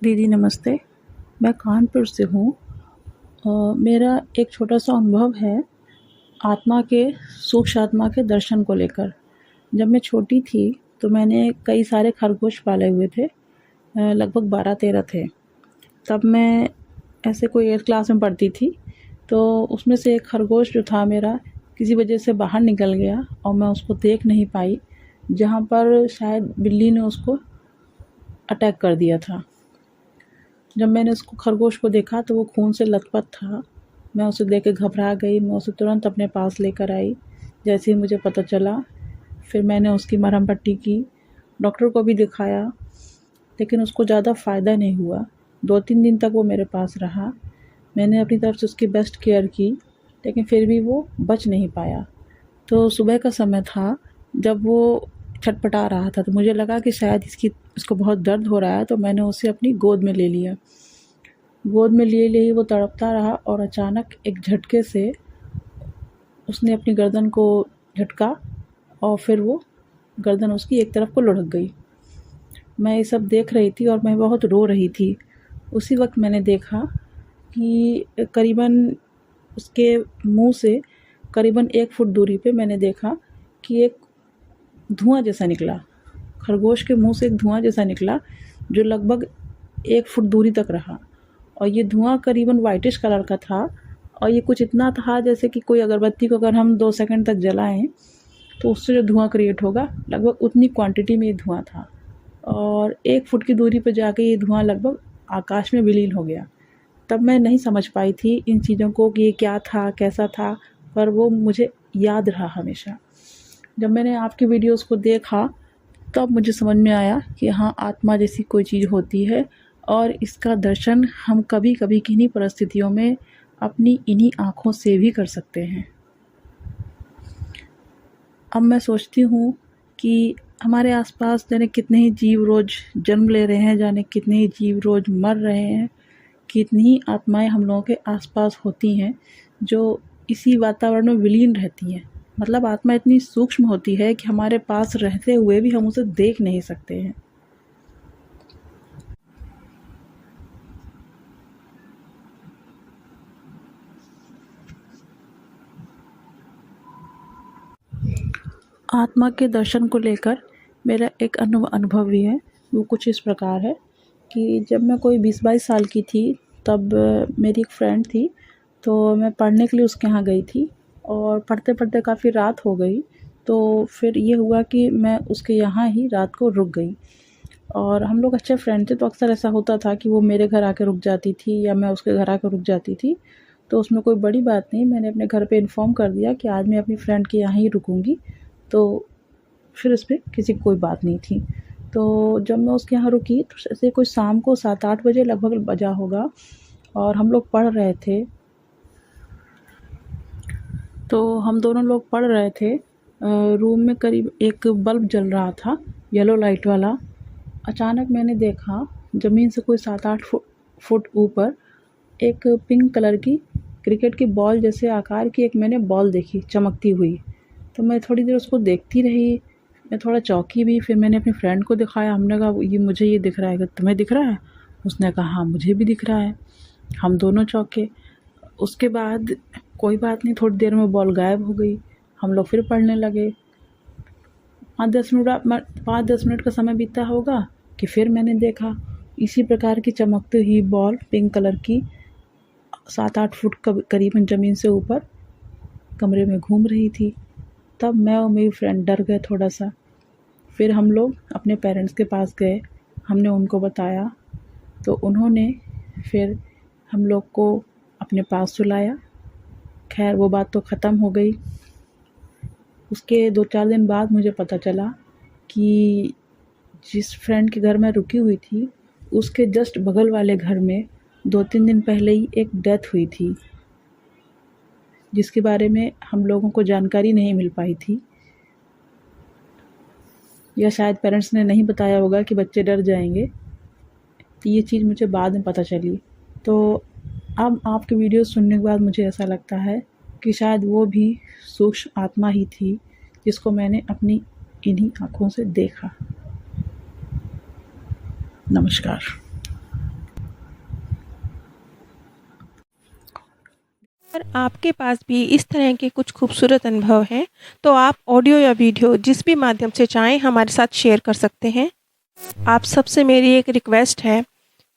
दीदी नमस्ते, मैं कानपुर से हूँ। मेरा एक छोटा-सा अनुभव है आत्मा के सूक्ष्म आत्मा के दर्शन को लेकर। जब मैं छोटी थी तो मैंने कई सारे खरगोश पाले हुए थे, लगभग 12-13 थे। तब मैं ऐसे कोई 8th क्लास में पढ़ती थी, तो उसमें से एक खरगोश जो था मेरा किसी वजह से बाहर निकल गया और मैं उसको देख नहीं पाई, जहाँ पर शायद बिल्ली ने उसको अटैक कर दिया था। जब मैंने उसको खरगोश को देखा तो वो खून से लथपथ था। मैं उसे देख के घबरा गई, मैं उसे तुरंत अपने पास लेकर आई। जैसे ही मुझे पता चला, फिर मैंने उसकी मरहम पट्टी की, डॉक्टर को भी दिखाया, लेकिन उसको ज़्यादा फ़ायदा नहीं हुआ। 2-3 दिन तक वो मेरे पास रहा। मैंने अपनी तरफ से उसकी बेस्ट केयर की, लेकिन फिर भी वो बच नहीं पाया। तो सुबह का समय था, जब वो छटपटा रहा था, तो मुझे लगा कि शायद इसको बहुत दर्द हो रहा है, तो मैंने उसे अपनी गोद में ले लिया। गोद में लिए ही वो तड़पता रहा और अचानक एक झटके से उसने अपनी गर्दन को झटका और फिर वो गर्दन उसकी एक तरफ को लुढ़क गई। मैं ये सब देख रही थी और मैं बहुत रो रही थी। उसी वक़्त मैंने देखा कि करीबन उसके मुँह से करीबन 1 फुट दूरी पे मैंने देखा कि एक धुआँ जैसा निकला। खरगोश के मुँह से एक धुआँ जैसा निकला, जो लगभग 1 फुट दूरी तक रहा और ये धुआँ करीबन व्हाइटिश कलर का था और ये कुछ इतना था जैसे कि कोई अगरबत्ती को अगर हम 2 सेकंड तक जलाएँ, तो उससे जो धुआँ क्रिएट होगा, लगभग उतनी क्वांटिटी में ये धुआँ था और 1 फुट की दूरी पे जाके ये धुआँ लगभग आकाश में विलीन हो गया। तब मैं नहीं समझ पाई थी इन चीज़ों को कि ये क्या था, कैसा था, पर वो मुझे याद रहा हमेशा। जब मैंने आपकी वीडियोज़ को देखा, तब मुझे समझ में आया कि हाँ, आत्मा जैसी कोई चीज़ होती है और इसका दर्शन हम कभी-कभी किन्हीं परिस्थितियों में अपनी इन्हीं आँखों से भी कर सकते हैं। अब मैं सोचती हूँ कि हमारे आसपास जाने कितने ही जीव रोज़ जन्म ले रहे हैं, जाने कितने ही जीव रोज़ मर रहे हैं, कितनी ही आत्माएँ हम लोगों के आसपास होती हैं, जो इसी वातावरण में विलीन रहती हैं। मतलब आत्मा इतनी सूक्ष्म होती है कि हमारे पास रहते हुए भी हम उसे देख नहीं सकते हैं। आत्मा के दर्शन को लेकर मेरा एक अनुभव भी है। वो कुछ इस प्रकार है कि जब मैं कोई 20-22 साल की थी, तब मेरी एक फ्रेंड थी, तो मैं पढ़ने के लिए उसके यहाँ गई थी और पढ़ते-पढ़ते काफ़ी रात हो गई। तो फिर ये हुआ कि मैं उसके यहाँ ही रात को रुक गई और हम लोग अच्छे फ्रेंड थे, तो अक्सर ऐसा होता था कि वो मेरे घर आके रुक जाती थी या मैं उसके घर आके रुक जाती थी। तो उसमें कोई बड़ी बात नहीं, मैंने अपने घर पे इन्फ़ॉर्म कर दिया कि आज मैं अपनी फ्रेंड के यहाँ ही रुकूँगी, तो फिर इसमें किसी की कोई बात नहीं थी। तो जब मैं उसके यहाँ रुकी, तो ऐसे कोई शाम को 7-8 बजे लगभग बजा होगा और हम लोग पढ़ रहे थे। तो हम दोनों लोग पढ़ रहे थे। रूम में करीब एक बल्ब जल रहा था, येलो लाइट वाला। अचानक मैंने देखा ज़मीन से कोई 7-8 फुट ऊपर एक पिंक कलर की क्रिकेट की बॉल जैसे आकार की एक मैंने बॉल देखी चमकती हुई। तो मैं थोड़ी देर उसको देखती रही, मैं थोड़ा चौंकी भी, फिर मैंने अपनी फ्रेंड को दिखाया, हमने कहा ये मुझे ये दिख रहा है, क्या तुम्हें दिख रहा है? उसने कहा हाँ, मुझे भी दिख रहा है। हम दोनों चौंके। उसके बाद कोई बात नहीं, थोड़ी देर में बॉल गायब हो गई। हम लोग फिर पढ़ने लगे। 5-10 मिनट का समय बीता होगा कि फिर मैंने देखा इसी प्रकार की चमकती हुई बॉल पिंक कलर की 7-8 फुट करीबन ज़मीन से ऊपर कमरे में घूम रही थी। तब मैं और मेरी फ्रेंड डर गए थोड़ा-सा। फिर हम लोग अपने पेरेंट्स के पास गए, हमने उनको बताया, तो उन्होंने फिर हम लोग को अपने पास सुलाया। खैर वो बात तो ख़त्म हो गई। उसके 2-4 दिन बाद मुझे पता चला कि जिस फ्रेंड के घर मैं रुकी हुई थी, उसके जस्ट बगल वाले घर में 2-3 दिन पहले ही एक डेथ हुई थी, जिसके बारे में हम लोगों को जानकारी नहीं मिल पाई थी, या शायद पेरेंट्स ने नहीं बताया होगा कि बच्चे डर जाएंगे। तो ये चीज़ मुझे बाद में पता चली। तो अब आपकी वीडियो सुनने के बाद मुझे ऐसा लगता है कि शायद वो भी सूक्ष्म आत्मा ही थी, जिसको मैंने अपनी इन्हीं आँखों से देखा। नमस्कार। आपके पास भी इस तरह के कुछ खूबसूरत अनुभव हैं, तो आप ऑडियो या वीडियो जिस भी माध्यम से चाहें हमारे साथ शेयर कर सकते हैं। आप सबसे मेरी एक रिक्वेस्ट है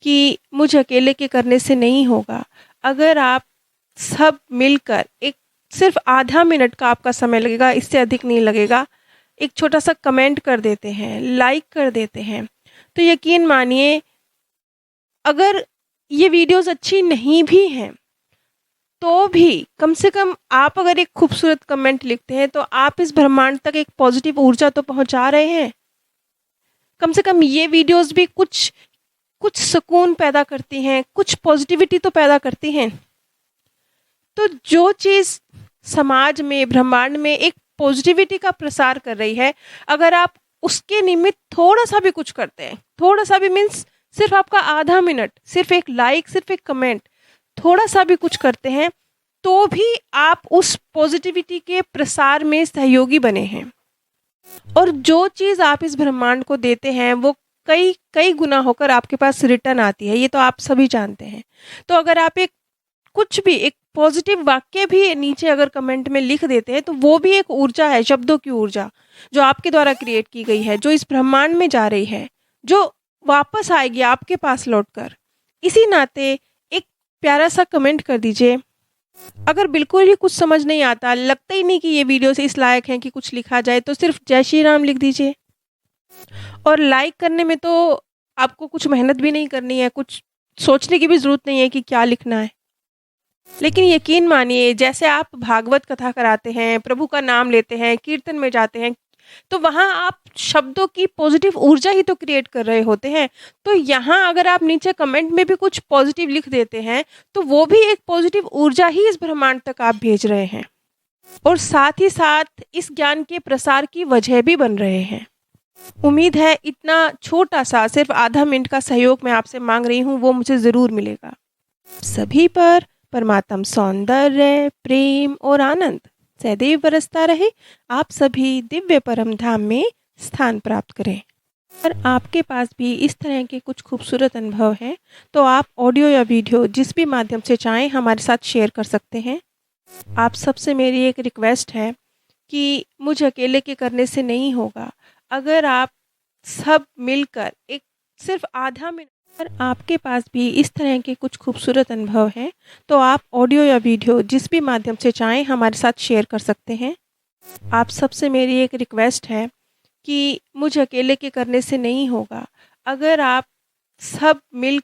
कि मुझे अकेले के करने से नहीं होगा। अगर आप सब मिलकर एक सिर्फ़ आधा मिनट का आपका समय लगेगा, इससे अधिक नहीं लगेगा, एक छोटा-सा कमेंट कर देते हैं, लाइक कर देते हैं, तो यकीन मानिए अगर ये वीडियोज़ अच्छी नहीं भी हैं, तो भी कम से कम आप अगर एक खूबसूरत कमेंट लिखते हैं, तो आप इस ब्रह्मांड तक एक पॉज़िटिव ऊर्जा तो पहुँचा रहे हैं। कम से कम ये वीडियोज़ भी कुछ कुछ सुकून पैदा करती हैं, कुछ पॉज़िटिविटी तो पैदा करती हैं। तो जो चीज़ समाज में, ब्रह्मांड में एक पॉज़िटिविटी का प्रसार कर रही है, अगर आप उसके निमित्त थोड़ा-सा भी कुछ करते हैं, थोड़ा-सा भी मीन्स सिर्फ़ आपका आधा मिनट, सिर्फ़ एक लाइक, सिर्फ़ एक कमेंट, थोड़ा-सा भी कुछ करते हैं, तो भी आप उस पॉज़िटिविटी के प्रसार में सहयोगी बने हैं। और जो चीज़ आप इस ब्रह्मांड को देते हैं, वो कई कई गुना होकर आपके पास रिटर्न आती है, ये तो आप सभी जानते हैं। तो अगर आप एक कुछ भी एक पॉजिटिव वाक्य भी नीचे अगर कमेंट में लिख देते हैं, तो वो भी एक ऊर्जा है, शब्दों की ऊर्जा, जो आपके द्वारा क्रिएट की गई है, जो इस ब्रह्मांड में जा रही है, जो वापस आएगी आपके पास लौटकर। इसी नाते एक प्यारा-सा कमेंट कर दीजिए। अगर बिल्कुल ही कुछ समझ नहीं आता, लगता ही नहीं कि ये वीडियो से इस लायक है कि कुछ लिखा जाए, तो सिर्फ़ जय श्री राम लिख दीजिए। और लाइक करने में तो आपको कुछ मेहनत भी नहीं करनी है, कुछ सोचने की भी ज़रूरत नहीं है कि क्या लिखना है। लेकिन यकीन मानिए, जैसे आप भागवत कथा कराते हैं, प्रभु का नाम लेते हैं, कीर्तन में जाते हैं, तो वहाँ आप शब्दों की पॉजिटिव ऊर्जा ही तो क्रिएट कर रहे होते हैं। तो यहाँ अगर आप नीचे कमेंट में भी कुछ पॉजिटिव लिख देते हैं, तो वो भी एक पॉजिटिव ऊर्जा ही इस ब्रह्मांड तक आप भेज रहे हैं, और साथ ही साथ इस ज्ञान के प्रसार की वजह भी बन रहे हैं। उम्मीद है इतना छोटा-सा सिर्फ़ आधा मिनट का सहयोग मैं आपसे माँग रही हूँ, वो मुझे ज़रूर मिलेगा। सभी पर परमात्म सौंदर्य, प्रेम और आनंद सदैव बरसता रहे। आप सभी दिव्य परम धाम में स्थान प्राप्त करें। अगर आपके पास भी इस तरह के कुछ खूबसूरत अनुभव हैं, तो आप ऑडियो या वीडियो जिस भी माध्यम से चाहें हमारे साथ शेयर कर सकते हैं। आप सबसे मेरी एक रिक्वेस्ट है कि मुझे अकेले के करने से नहीं होगा। अगर आप सब मिलकर एक सिर्फ़ आधा मिनट, अगर आपके पास भी इस तरह के कुछ खूबसूरत अनुभव हैं, तो आप ऑडियो या वीडियो जिस भी माध्यम से चाहें हमारे साथ शेयर कर सकते हैं। आप सबसे मेरी एक रिक्वेस्ट है कि मुझे अकेले के करने से नहीं होगा। अगर आप सब मिल